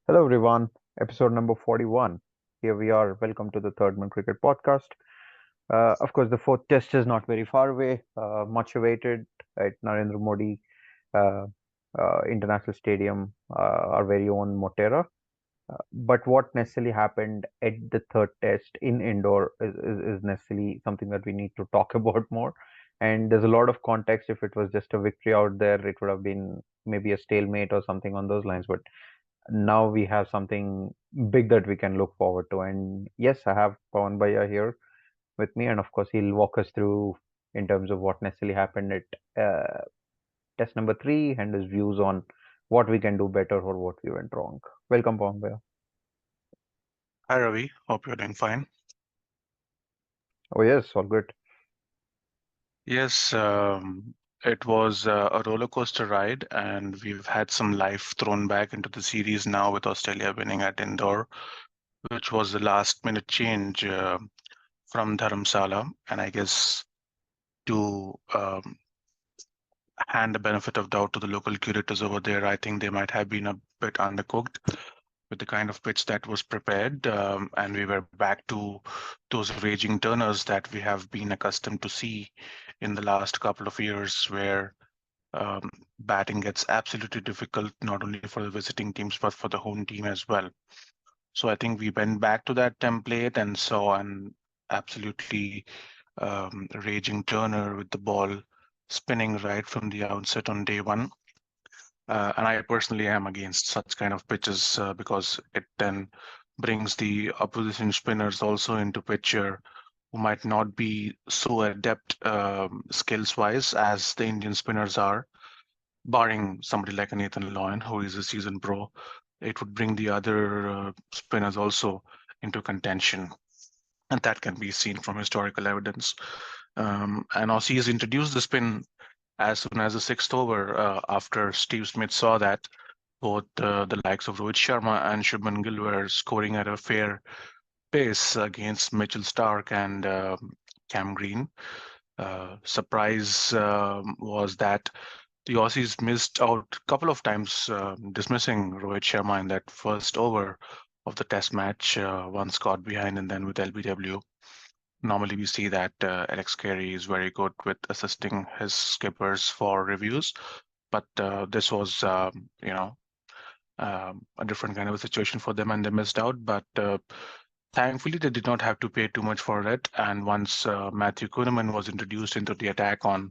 Hello, everyone. Episode number 41. Here we are. Welcome to the Third Man Cricket Podcast. Of course, the fourth test is not very far away, much awaited at Narendra Modi uh, International Stadium, our very own Motera. But what necessarily happened at the third test in Indore is necessarily something that we need to talk about more. And there's a lot of context. If it was just a victory out there, it would have been maybe a stalemate or something on those lines. But now we have something big that we can look forward to. And yes, I have Pavan Bhaiya here with me, and of course, he'll walk us through in terms of what necessarily happened at test number three and his views on what we can do better or what we went wrong. Welcome, Pavan Bhaiya. Hi Ravi, hope you're doing fine. Oh, yes, all good. Yes, it was a roller coaster ride, and we've had some life thrown back into the series now with Australia winning at Indore, which was the last minute change from Dharamsala. And I guess to hand the benefit of doubt to the local curators over there, I think they might have been a bit undercooked with the kind of pitch that was prepared. And we were back to those raging turners that we have been accustomed to see in the last couple of years, where um, batting gets absolutely difficult, not only for the visiting teams, but for the home team as well. So I think we went back to that template and saw an absolutely raging turner with the ball spinning right from the outset on day one. And I personally am against such kind of pitches because it then brings the opposition spinners also into picture who might not be so adept skills wise as the Indian spinners are, barring somebody like a Nathan Lyon, who is a seasoned pro. It would bring the other spinners also into contention. And that can be seen from historical evidence. And Aussies introduced the spin as soon as the sixth over, after Steve Smith saw that both the likes of Rohit Sharma and Shubman Gill were scoring at a fair pace against Mitchell Stark and Cam Green. Surprise was that the Aussies missed out a couple of times, dismissing Rohit Sharma in that first over of the Test match, once got behind and then with LBW. Normally, we see that Alex Carey is very good with assisting his skippers for reviews, but this was, a different kind of a situation for them, and they missed out. But thankfully, they did not have to pay too much for it. And once Matthew Kuhneman was introduced into the attack on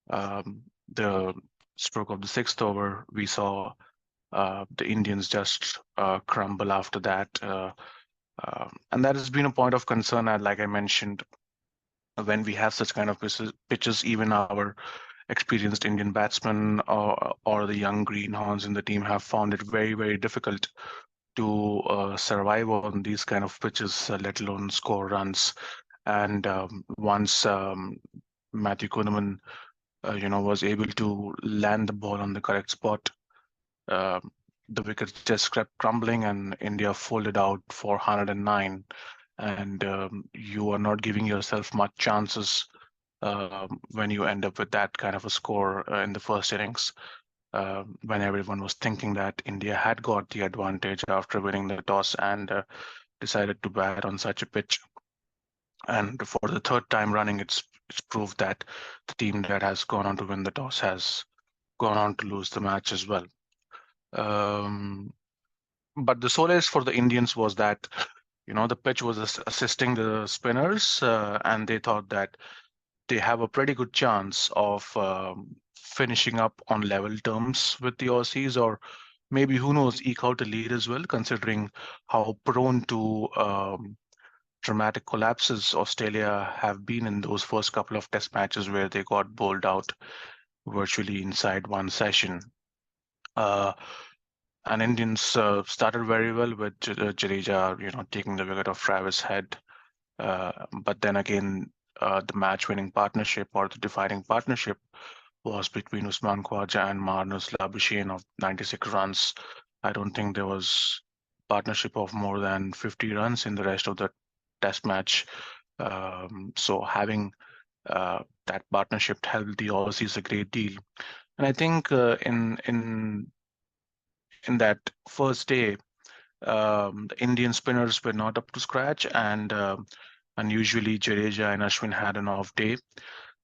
the stroke of the sixth over, we saw the Indians just crumble after that. And that has been a point of concern, like I mentioned, when we have such kind of pitches, even our experienced Indian batsmen or the young greenhorns in the team have found it very, very difficult to survive on these kind of pitches, let alone score runs. And once Matthew Kuhneman, was able to land the ball on the correct spot, uh, the wickets just kept crumbling, and India folded out for 109. And you are not giving yourself much chances when you end up with that kind of a score in the first innings, when everyone was thinking that India had got the advantage after winning the toss and decided to bat on such a pitch. And for the third time running, it's proved that the team that has gone on to win the toss has gone on to lose the match as well. Um, but the solace for the Indians was that the pitch was assisting the spinners, and they thought that they have a pretty good chance of finishing up on level terms with the Aussies, or maybe who knows, eke out a lead as well, considering how prone to dramatic collapses Australia have been in those first couple of test matches where they got bowled out virtually inside one session. Uh, and Indians started very well with Jadeja, taking the wicket of Travis Head. But then again, the match-winning partnership or the defining partnership was between Usman Khawaja and Marnus Labuschagne of 96 runs. I don't think there was partnership of more than 50 runs in the rest of the test match. So having that partnership helped the Aussies a great deal. And I think in that first day, The Indian spinners were not up to scratch, and usually Jadeja and Ashwin had an off day.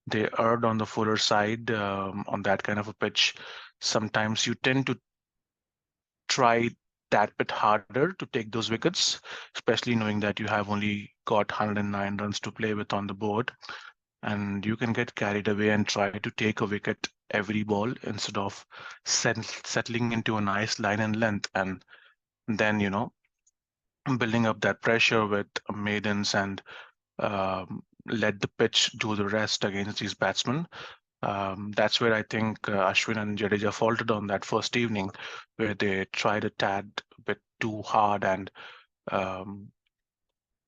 They erred on the fuller side on that kind of a pitch. Sometimes you tend to try that bit harder to take those wickets, especially knowing that you have only got 109 runs to play with on the board, and you can get carried away and try to take a wicket every ball instead of settling into a nice line and length, and then building up that pressure with maidens and let the pitch do the rest against these batsmen. That's where I think Ashwin and Jadeja faltered on that first evening, where they tried a tad bit too hard and um,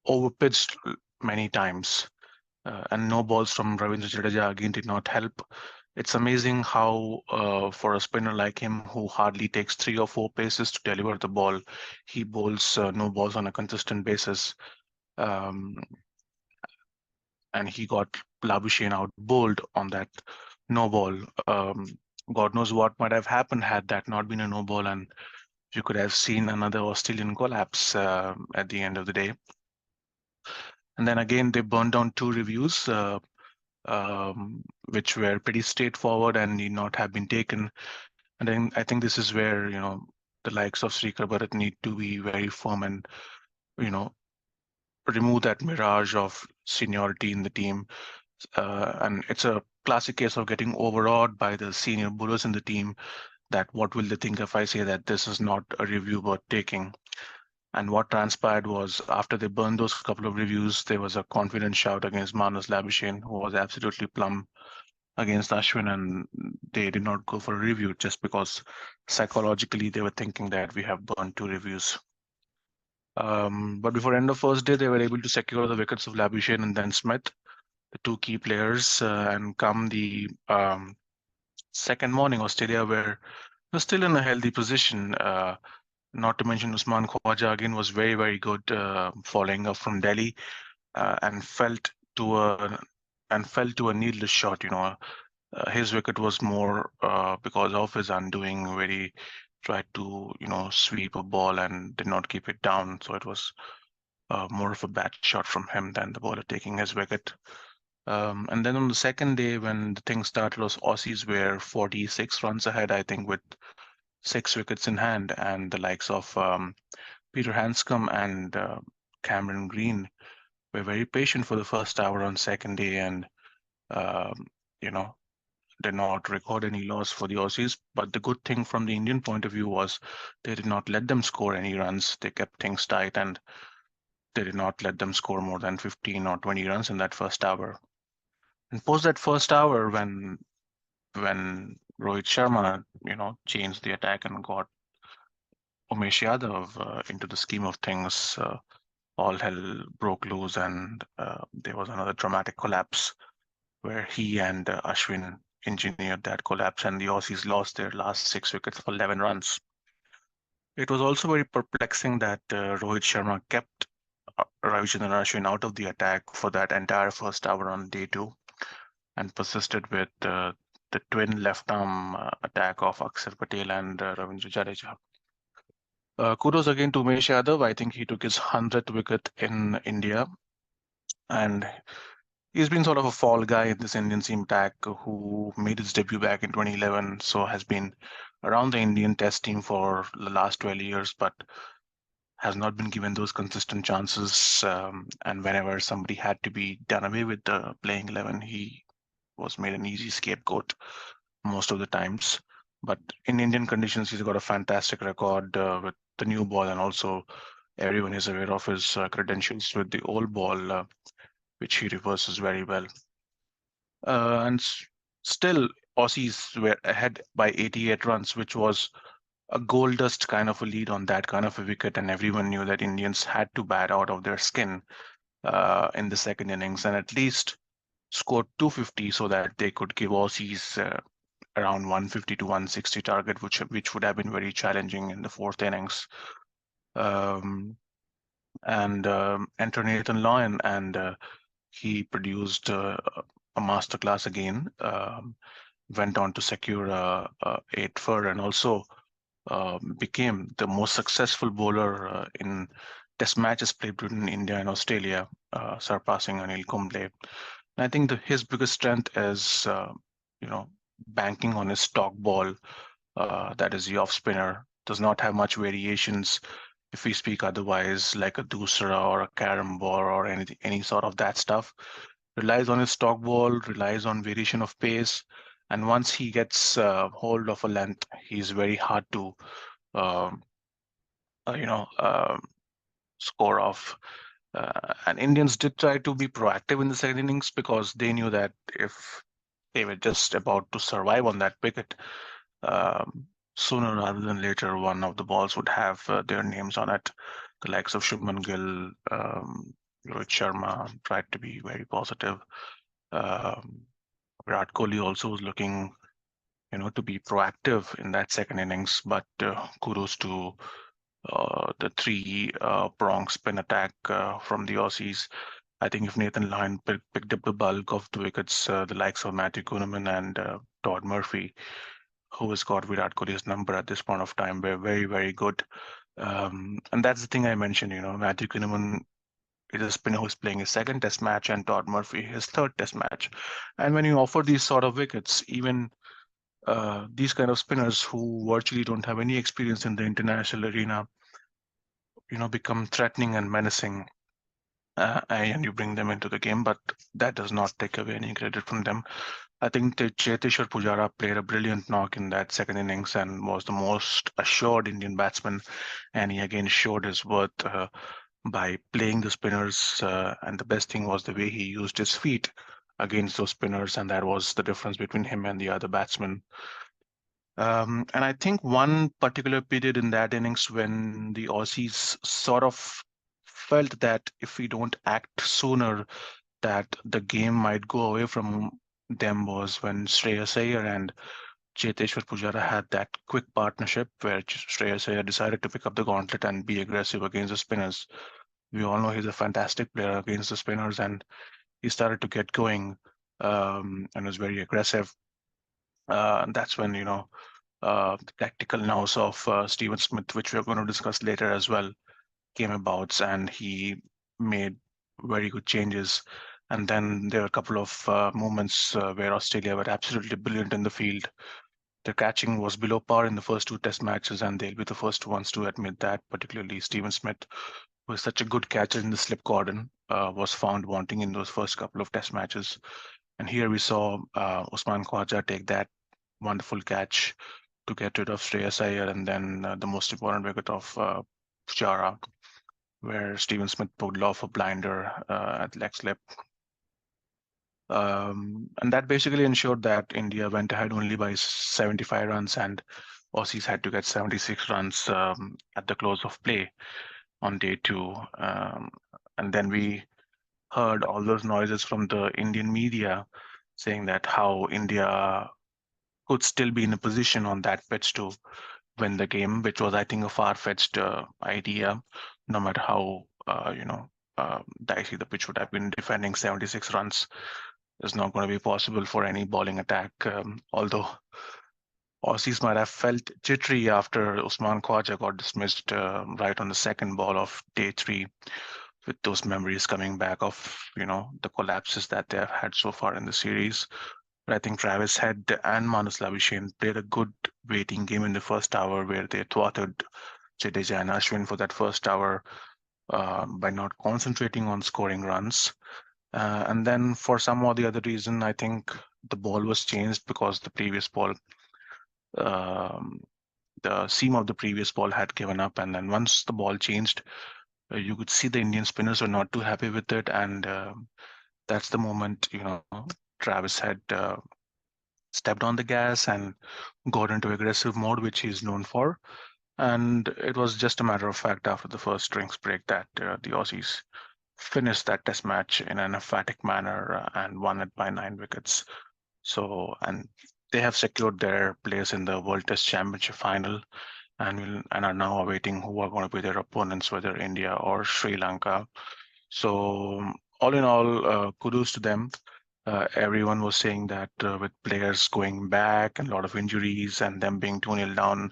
overpitched many times. And no balls from Ravindra Jadeja again did not help. It's amazing how, for a spinner like him, who hardly takes 3 or 4 paces to deliver the ball, he bowls no balls on a consistent basis. Um, and he got Labuschagne out bowled on that no ball. God knows what might have happened had that not been a no ball, and you could have seen another Australian collapse at the end of the day. And then again, they burned down 2 reviews, which were pretty straightforward and need not have been taken. And then I think this is where the likes of Srikar Bharat need to be very firm and you know remove that mirage of seniority in the team. And it's a classic case of getting overawed by the senior bowlers in the team. That what will they think if I say that this is not a review worth taking? And what transpired was after they burned those couple of reviews, there was a confident shout against Manas Labuschagne, who was absolutely plumb against Ashwin, and they did not go for a review just because psychologically they were thinking that we have burned 2 reviews. But before end of first day, they were able to secure the wickets of Labuschagne and then Smith, the 2 key players, and come the second morning, Australia were still in a healthy position. Not to mention Usman Khawaja again was very, very good following up from Delhi and to a fell to a needless shot. His wicket was more because of his undoing, where he tried to sweep a ball and did not keep it down. So it was more of a bad shot from him than the bowler taking his wicket. And then on the second day, when the thing started, was Aussies were 46 runs ahead, I think, with 6 wickets in hand, and the likes of Peter Hanscom and Cameron Green were very patient for the first hour on second day, and um, you know did not record any loss for the Aussies. But the good thing from the Indian point of view was they did not let them score any runs. They kept things tight, and they did not let them score more than 15 or 20 runs in that first hour. And post that first hour, when Rohit Sharma, changed the attack and got Umesh Yadav into the scheme of things, all hell broke loose, and there was another dramatic collapse where he and Ashwin engineered that collapse, and the Aussies lost their last 6 wickets for 11 runs. It was also very perplexing that Rohit Sharma kept Ravichandran Ashwin out of the attack for that entire first hour on day 2 and persisted with the twin left arm attack of Akshar Patel and Ravindra Jadeja. Kudos again to Umesh Yadav. I think he took his 100th wicket in India, and he's been sort of a fall guy in this Indian team attack who made his debut back in 2011, so has been around the Indian Test team for the last 12 years, but has not been given those consistent chances. And whenever somebody had to be done away with the playing 11, he was made an easy scapegoat most of the times. But in Indian conditions, he's got a fantastic record with the new ball, and also everyone is aware of his credentials with the old ball, which he reverses very well. And still, Aussies were ahead by 88 runs, which was a gold dust kind of a lead on that kind of a wicket, and everyone knew that Indians had to bat out of their skin in the second innings and at least score 250 so that they could give Aussies around 150 to 160 target, which would have been very challenging in the fourth innings. And enter Nathan Lyon, and he produced a masterclass again. Went on to secure 8 for, and also became the most successful bowler in test matches played between India and Australia, surpassing Anil Kumble. And I think his biggest strength is, you know, banking on his stock ball, that is the off spinner. Does not have much variations if we speak otherwise, like a doosra or a carom ball or any sort of that stuff. Relies on his stock ball, relies on variation of pace, and once he gets hold of a length, he's very hard to um, you know, score off. And Indians did try to be proactive in the second innings because they knew that if they were just about to survive on that wicket, um, sooner rather than later, one of the balls would have their names on it. The likes of Shubman Gill, Rohit Sharma tried to be very positive. Um, Virat Kohli also was looking, to be proactive in that second innings, but kudos to the three prong spin attack from the Aussies. I think if Nathan Lyon picked up the bulk of the wickets, the likes of Matthew Kuhneman and Todd Murphy, who has got Virat Kohli's number at this point of time, were very, very good. And that's the thing I mentioned, Matthew Kuhneman is a spinner who's playing his second test match, and Todd Murphy his third test match. And when you offer these sort of wickets, even these kind of spinners who virtually don't have any experience in the international arena, become threatening and menacing, and you bring them into the game. But that does not take away any credit from them. I think that Cheteshwar Pujara played a brilliant knock in that second innings and was the most assured Indian batsman, and he again showed his worth by playing the spinners. And the best thing was the way he used his feet against those spinners, and that was the difference between him and the other batsmen. And I think one particular period in that innings when the Aussies sort of felt that if we don't act sooner, that the game might go away from them was when Shreyas Iyer and Cheteshwar Pujara had that quick partnership where Shreyas Iyer decided to pick up the gauntlet and be aggressive against the spinners. We all know he's a fantastic player against the spinners, and he started to get going and was very aggressive. And that's when, the tactical nous of Steven Smith, which we're going to discuss later as well, came about, and he made very good changes. And then there were a couple of moments where Australia were absolutely brilliant in the field. Their catching was below par in the first two test matches, and they'll be the first ones to admit that, particularly Steven Smith, who is such a good catcher in the slip cordon, was found wanting in those first couple of test matches. And here we saw Usman Khawaja take that wonderful catch to get rid of Shreyas Iyer, and then the most important wicket of Pujara, where Steven Smith pulled off a blinder at leg slip. And that basically ensured that India went ahead only by 75 runs, and Aussies had to get 76 runs at the close of play on day two. And then we heard all those noises from the Indian media saying that how India could still be in a position on that pitch to win the game, which was, I think, a far-fetched idea. No matter how dicey the pitch would have been, defending 76 runs is not going to be possible for any bowling attack. Although Aussies might have felt jittery after Usman Khawaja got dismissed right on the second ball of day three, with those memories coming back of the collapses that they have had so far in the series. But I think Travis Head and Manus Labuschagne played a good waiting game in the first hour where they thwarted Jadeja and Ashwin for that first hour by not concentrating on scoring runs. And then for some or the other reason, I think the ball was changed because um, the seam of the previous ball had given up. And then once the ball changed, you could see the Indian spinners were not too happy with it. And that's the moment, Travis had stepped on the gas and got into aggressive mode, which he's known for. And it was just a matter of fact after the first drinks break that the Aussies finished that test match in an emphatic manner and won it by 9 wickets. So, and they have secured their place in the World Test Championship final, and are now awaiting who are going to be their opponents, whether India or Sri Lanka. So, all in all, kudos to them. Everyone was saying that with players going back and a lot of injuries and them being 2-0 down,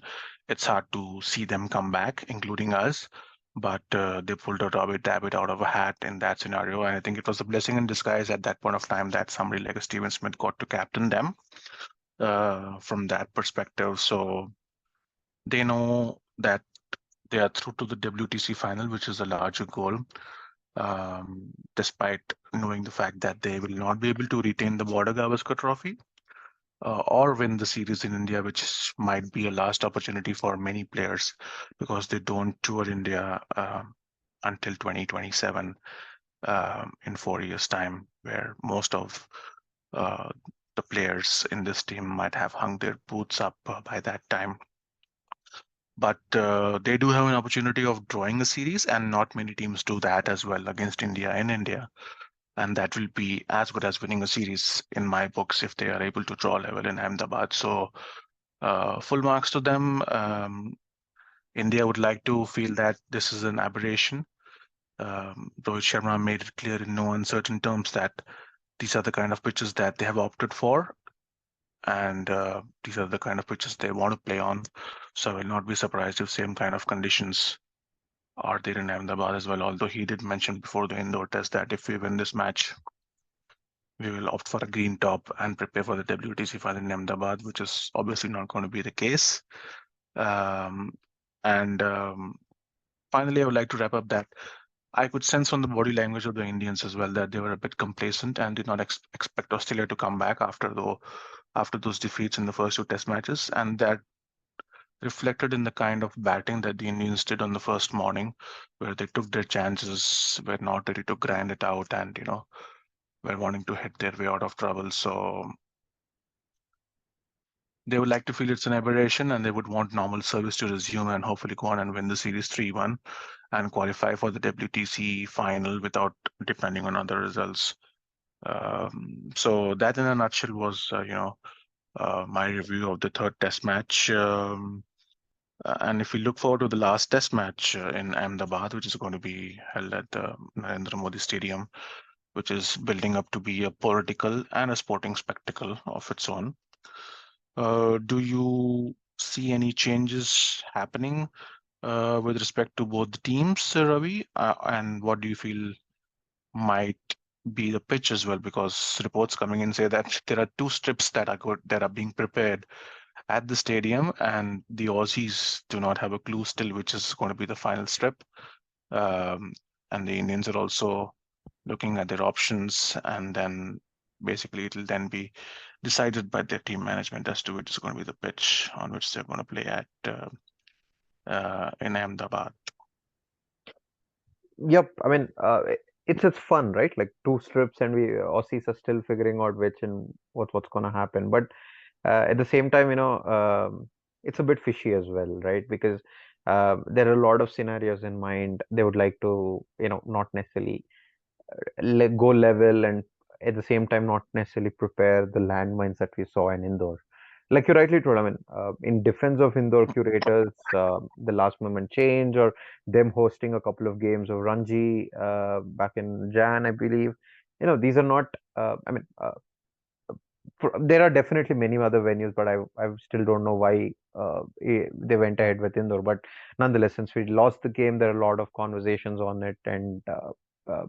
it's hard to see them come back, including us. But they pulled a rabbit out of a hat in that scenario, and I think it was a blessing in disguise at that point of time that somebody like Steven Smith got to captain them from that perspective. So they know that they are through to the WTC final, which is a larger goal, despite knowing the fact that they will not be able to retain the Border Gavaskar Trophy or win the series in India, which might be a last opportunity for many players because they don't tour India until 2027 in 4 years' time, where most of uh, the players in this team might have hung their boots up by that time. But they do have an opportunity of drawing a series, and not many teams do that as well against India in India. And that will be as good as winning a series in my books if they are able to draw level in Ahmedabad. So full marks to them. India would like to feel that this is an aberration. Rohit Sharma made it clear in no uncertain terms that these are the kind of pitches that they have opted for, and these are the kind of pitches they want to play on. So I will not be surprised if same kind of conditions are there in Ahmedabad as well. Although he did mention before the Indore test that if we win this match, we will opt for a green top and prepare for the WTC final in Ahmedabad, which is obviously not going to be the case. Um, and finally, I would like to wrap up that I could sense from the body language of the Indians as well that they were a bit complacent and did not expect Australia to come back after those defeats in the first two test matches, and that reflected in the kind of batting that the Indians did on the first morning, where they took their chances, were not ready to grind it out, and were wanting to hit their way out of trouble. So they would like to feel it's an aberration, and they would want normal service to resume and hopefully go on and win the series 3-1 and qualify for the WTC final without depending on other results. So that, in a nutshell, was my review of the third Test match. And if we look forward to the last Test match in Ahmedabad, which is going to be held at the Narendra Modi Stadium, which is building up to be a political and a sporting spectacle of its own. Do you see any changes happening with respect to both the teams, Ravi? And what do you feel might be the pitch as well? Because reports coming in say that there are two strips that are being prepared at the stadium, and the Aussies do not have a clue still which is going to be the final strip. Um, and the Indians are also looking at their options, and then basically it'll then be decided by their team management as to which is going to be the pitch on which they're going to play at in Ahmedabad. Yep, I mean, it's fun, right? Like two strips, and we Aussies are still figuring out which and what's gonna happen. But at the same time, it's a bit fishy as well, right? Because there are a lot of scenarios in mind. They would like to, not necessarily go level, and at the same time not necessarily prepare the landmines that we saw in Indore. Like you rightly told, I mean, in defense of Indore curators, the last moment change or them hosting a couple of games of Ranji back in Jan, I believe. These are not. I mean, there are definitely many other venues, but I still don't know why they went ahead with Indore. But nonetheless, since we lost the game, there are a lot of conversations on it, and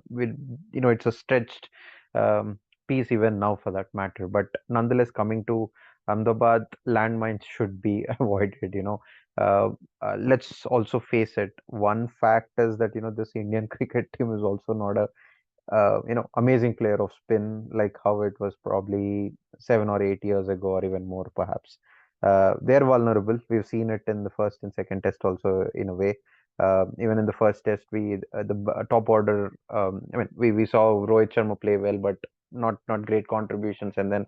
we, it's a stretched um, piece even now for that matter. But nonetheless, coming to Ahmedabad, landmines should be avoided. Let's also face it. One fact is that this Indian cricket team is also not a amazing player of spin, like how it was probably 7 or 8 years ago, or even more perhaps. They're vulnerable. We've seen it in the first and second test also in a way. Even in the first test, top order. I mean, we saw Rohit Sharma play well, but not great contributions. And then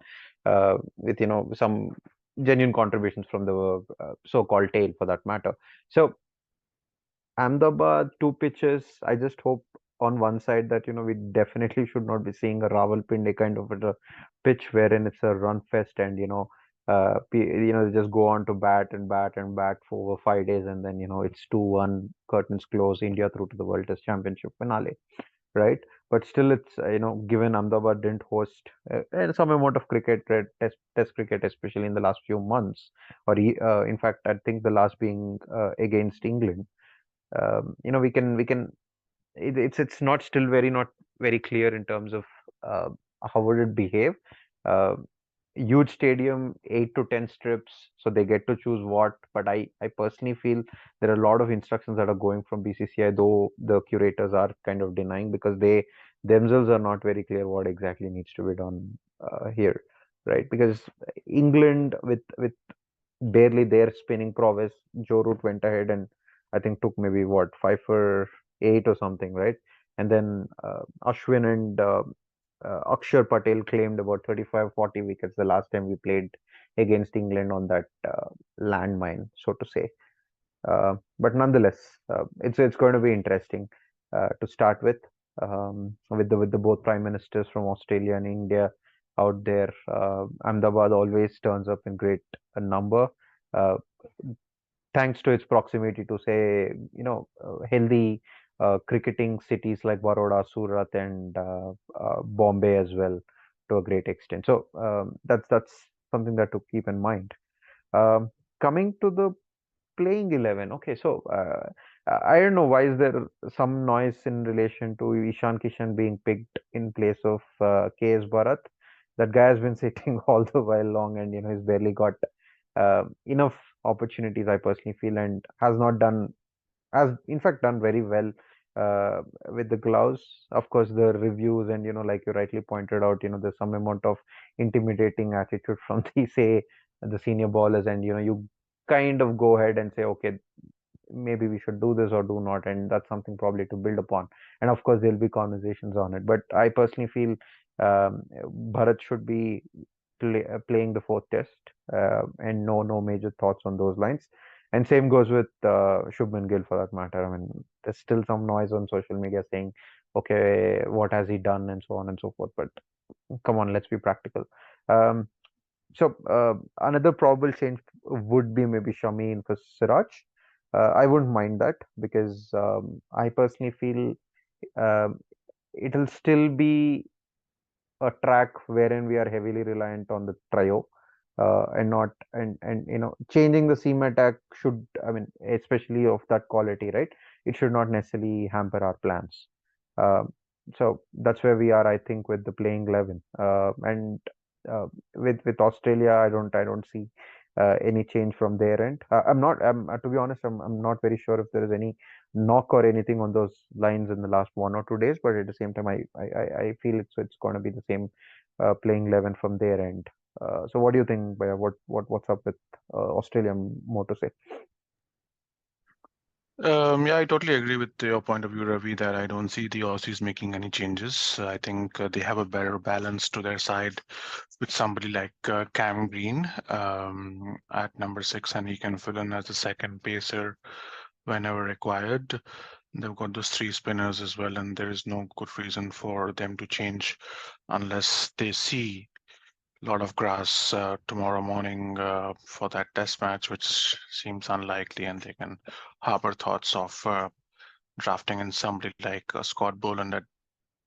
with some genuine contributions from the so-called tail for that matter. So Ahmedabad, two pitches. I just hope on one side that we definitely should not be seeing a Rawalpindi kind of a pitch wherein it's a run fest, and they just go on to bat and bat and bat for over 5 days, and then it's 2-1, curtains close, India through to the World Test Championship finale, right? but still, it's given Ahmedabad didn't host some amount of cricket, test cricket, especially in the last few months, or in fact, I think the last being against England. We can it's not very clear in terms of uh, how would it behave. Uh, Huge stadium, 8 to 10 strips, so they get to choose what. But I personally feel there are a lot of instructions that are going from BCCI, though the curators are kind of denying because they themselves are not very clear what exactly needs to be done here, right? Because England with barely their spinning prowess, Joe Root went ahead and I think took maybe what 5 for 8 or something, right? And then Ashwin and Akshar Patel claimed about 35, 40 wickets the last time we played against England on that landmine, so to say. But nonetheless, it's going to be interesting to start with the both prime ministers from Australia and India out there. Ahmedabad always turns up in great number, uh, thanks to its proximity to say healthy cricketing cities like Baroda, Surat, and Bombay as well to a great extent. So that's something that to keep in mind. Um, Coming to the playing 11. Okay, so I don't know why is there some noise in relation to Ishan Kishan being picked in place of KS Bharat. That guy has been sitting all the while long, and he's barely got enough opportunities. I personally feel, and has in fact done very well uh, with the gloves. Of course, the reviews and like you rightly pointed out, there's some amount of intimidating attitude from the say the senior ballers, and you kind of go ahead and say, okay, maybe we should do this or do not, and that's something probably to build upon. And of course, there'll be conversations on it. But I personally feel Bharat should be playing the fourth test, and no major thoughts on those lines. And same goes with Shubman Gill for that matter. I mean, there's still some noise on social media saying, okay, what has he done, and so on and so forth. But come on, let's be practical. Um, so another probable change would be maybe Shami in for Siraj. I wouldn't mind that because I personally feel um, it'll still be a track wherein we are heavily reliant on the trio, and not and changing the seam attack should, I mean, especially of that quality, right? It should not necessarily hamper our plans. Um so that's where we are, I think, with the playing 11. And with Australia, I don't see any change from their end. I'm not. To be honest, I'm not very sure if there is any knock or anything on those lines in the last 1 or 2 days. But at the same time, I feel it's going to be the same playing 11 from their end. So what do you think, Baya? What's up with Australia more to say? Yeah, I totally agree with your point of view, Ravi, that I don't see the Aussies making any changes. I think they have a better balance to their side with somebody like Cam Green at number 6, and he can fill in as a second pacer whenever required. They've got those three spinners as well, and there is no good reason for them to change unless they see a lot of grass tomorrow morning for that test match, which seems unlikely, and they can harbor thoughts of drafting in somebody like Scott Boland at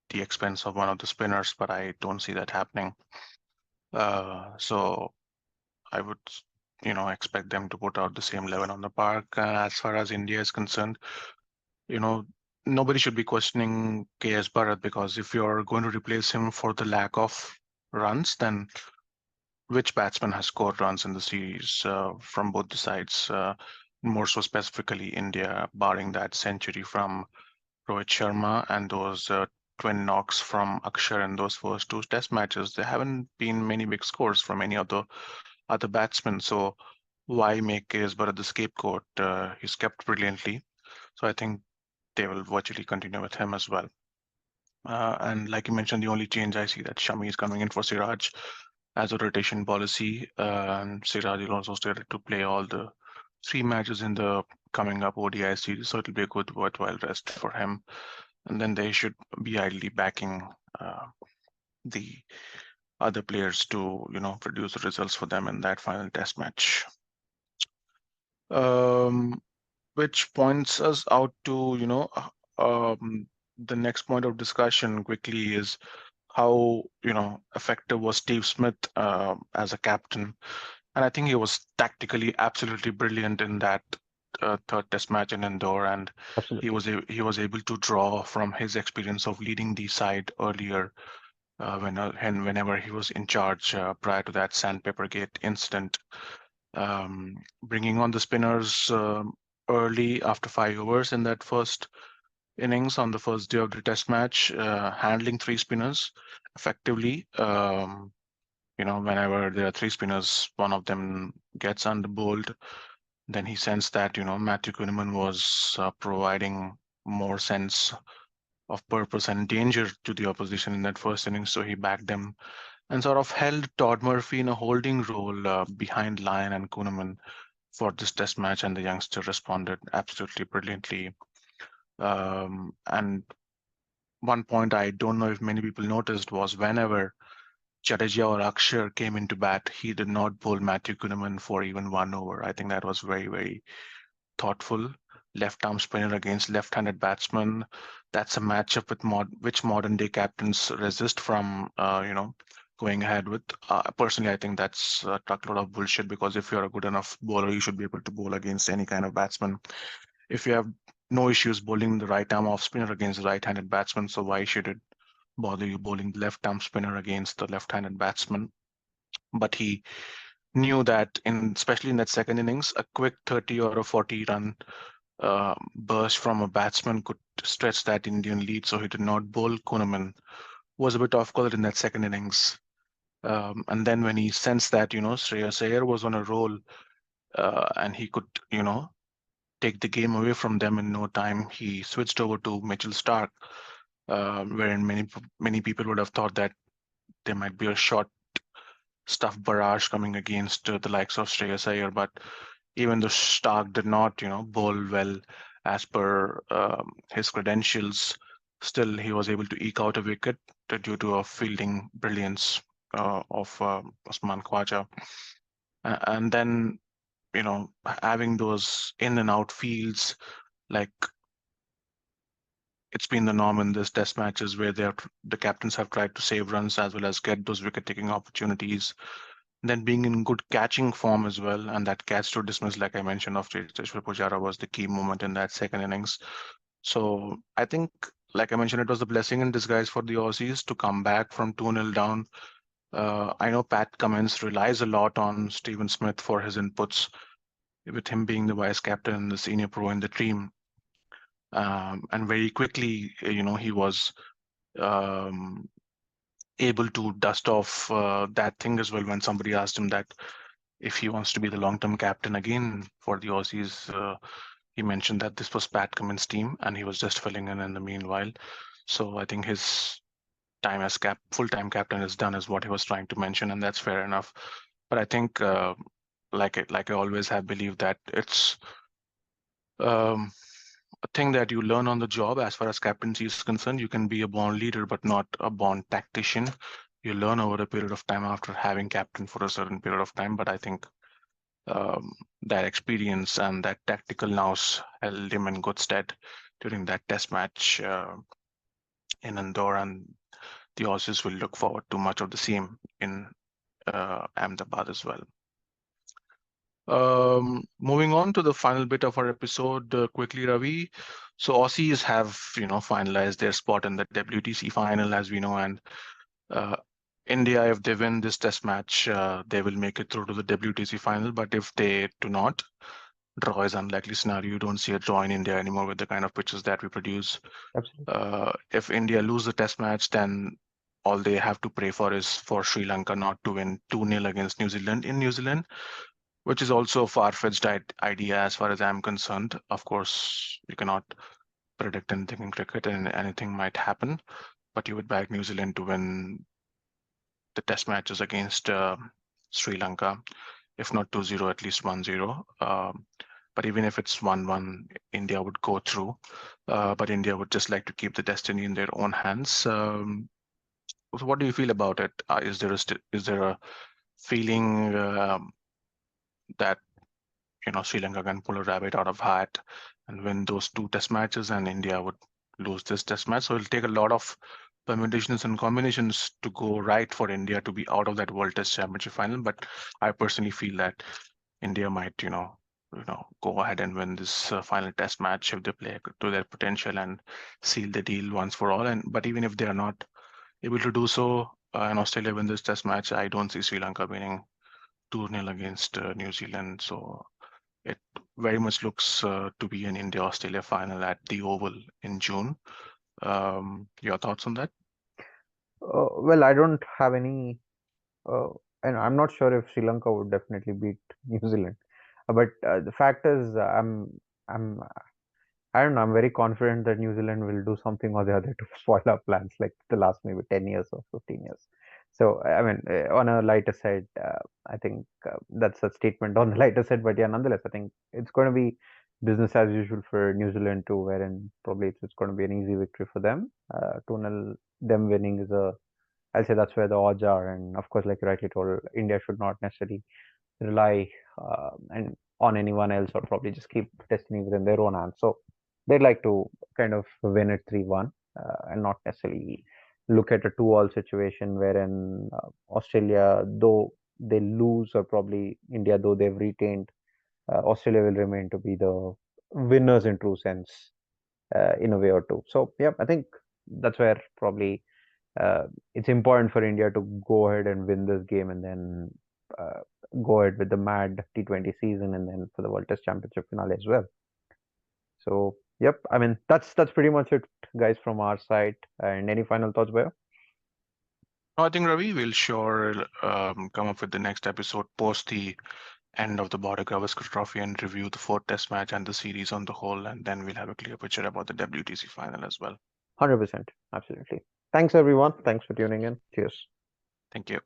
the expense of one of the spinners, but I don't see that happening. So I would, expect them to put out the same level on the park. As far as India is concerned, you know, nobody should be questioning KS Bharat, because if you're going to replace him for the lack of runs, then which batsman has scored runs in the series from both the sides? More so specifically, India, barring that century from Rohit Sharma and those twin knocks from Akshar in those first two test matches, there haven't been many big scores from any other batsmen. So why make KS Bharat the scapegoat? He's kept brilliantly. So I think they will virtually continue with him as well. And like you mentioned, the only change I see that Shami is coming in for Siraj as a rotation policy. And Siraj will also stay to play all the three matches in the coming up ODI series, so it'll be a good worthwhile rest for him. And then they should be ideally backing uh, the other players to, produce the results for them in that final test match. Um, which points us out to, the next point of discussion quickly is how effective was Steve Smith as a captain, and I think he was tactically absolutely brilliant in that third Test match in Indore, and Absolutely. he was able to draw from his experience of leading the side earlier whenever he was in charge prior to that Sandpaper Gate incident, bringing on the spinners early after 5 overs in that first innings on the first day of the Test match, handling three spinners effectively. Whenever there are three spinners, one of them gets underbowled, then he sensed that Matthew Kuhneman was providing more sense of purpose and danger to the opposition in that first innings, so he backed them and sort of held Todd Murphy in a holding role behind Lyon and Kuhneman for this Test match, and the youngster responded absolutely brilliantly. And one point I don't know if many people noticed was whenever Jadeja or Akshar came into bat, he did not bowl Matthew Kuhneman for even 1 over. I think that was very, very thoughtful. Left arm spinner against left-handed batsman. That's a matchup with which modern day captains resist from, going ahead with. Personally, I think that's a truckload of bullshit, because if you're a good enough bowler, you should be able to bowl against any kind of batsman. If you have no issues bowling the right arm off spinner against the right-handed batsman, so why should it bother you bowling the left arm spinner against the left-handed batsman? But he knew that especially in that second innings, a quick 30 or a 40 run burst from a batsman could stretch that Indian lead. So he did not bowl Kuhneman, was a bit off color in that second innings. And then when he sensed that, Shreyas Iyer was on a roll, and he could, take the game away from them in no time, he switched over to Mitchell Stark, wherein many people would have thought that there might be a short stuff barrage coming against the likes of Shreyas Iyer, but even though Stark did not, bowl well as per his credentials, still he was able to eke out a wicket due to a fielding brilliance of Osman Khwaja. And then, having those in and out fields, like it's been the norm in this test matches where the captains have tried to save runs as well as get those wicket taking opportunities, then being in good catching form as well. And that catch to dismiss, like I mentioned, of Cheteshwar Pujara was the key moment in that second innings. So I think, like I mentioned, it was a blessing in disguise for the Aussies to come back from 2-0 down. I know Pat Cummins relies a lot on Stephen Smith for his inputs, with him being the vice captain and the senior pro in the team. And very quickly, he was um, able to dust off that thing as well when somebody asked him that if he wants to be the long-term captain again for the Aussies. He mentioned that this was Pat Cummins' team and he was just filling in the meanwhile. So I think his time as full-time captain is done, is what he was trying to mention, and that's fair enough. But I think, like I always have believed, that it's um, a thing that you learn on the job. As far as captaincy is concerned, you can be a born leader, but not a born tactician. You learn over a period of time after having captain for a certain period of time. But I think um, that experience and that tactical nous held him in good stead during that test match in Indore, and the Aussies will look forward to much of the same in Ahmedabad as well. Moving on to the final bit of our episode, quickly, Ravi. So Aussies have, finalized their spot in the WTC final, as we know, and uh, India, if they win this test match, they will make it through to the WTC final. But if they do not, draw is unlikely scenario. You don't see a draw in India anymore with the kind of pitches that we produce. Absolutely. If India lose the test match, then all they have to pray for is for Sri Lanka not to win 2-0 against New Zealand in New Zealand, which is also a far-fetched idea as far as I'm concerned. Of course, you cannot predict anything in cricket and anything might happen, but you would back New Zealand to win the test matches against Sri Lanka, if not 2-0, at least 1-0. But even if it's 1-1, India would go through. But India would just like to keep the destiny in their own hands. So what do you feel about it? Is there a feeling that Sri Lanka can pull a rabbit out of hat and win those two test matches, and India would lose this test match. So it'll take a lot of permutations and combinations to go right for India to be out of that World Test Championship final. But I personally feel that India might, go ahead and win this final test match if they play to their potential and seal the deal once for all. And but even if they are not able to do so, and Australia win this test match, I don't see Sri Lanka winning 2-0 against New Zealand. So it very much looks to be an India-Australia final at the Oval in June. Your thoughts on that? Well, I don't have any, uh, and I'm not sure if Sri Lanka would definitely beat New Zealand. But the fact is, I'm, I don't know. I'm very confident that New Zealand will do something or the other to spoil our plans, like the last maybe 10 years or 15 years. So, I mean, on a lighter side, I think that's a statement on the lighter side. But yeah, nonetheless, I think it's going to be business as usual for New Zealand too, wherein probably it's going to be an easy victory for them. 2-0, them winning is a, I'll say that's where the odds are. And of course, like you rightly told, India should not necessarily rely and on anyone else or probably just keep destiny within their own hands. So they'd like to kind of win it 3-1 and not necessarily look at a 2-all situation wherein Australia, though they lose, or probably India, though they've retained, Australia will remain to be the winners in true sense in a way or two. So, yeah, I think that's where probably uh, it's important for India to go ahead and win this game and then uh, go ahead with the mad T20 season and then for the World Test Championship finale as well. So, yep, I mean that's pretty much it, guys, from our side. And any final thoughts, Bayo? No, I think Ravi will sure come up with the next episode post the end of the Border Gavaskar Trophy and review the fourth Test match and the series on the whole, and then we'll have a clear picture about the WTC final as well. 100%, absolutely. Thanks, everyone. Thanks for tuning in. Cheers. Thank you.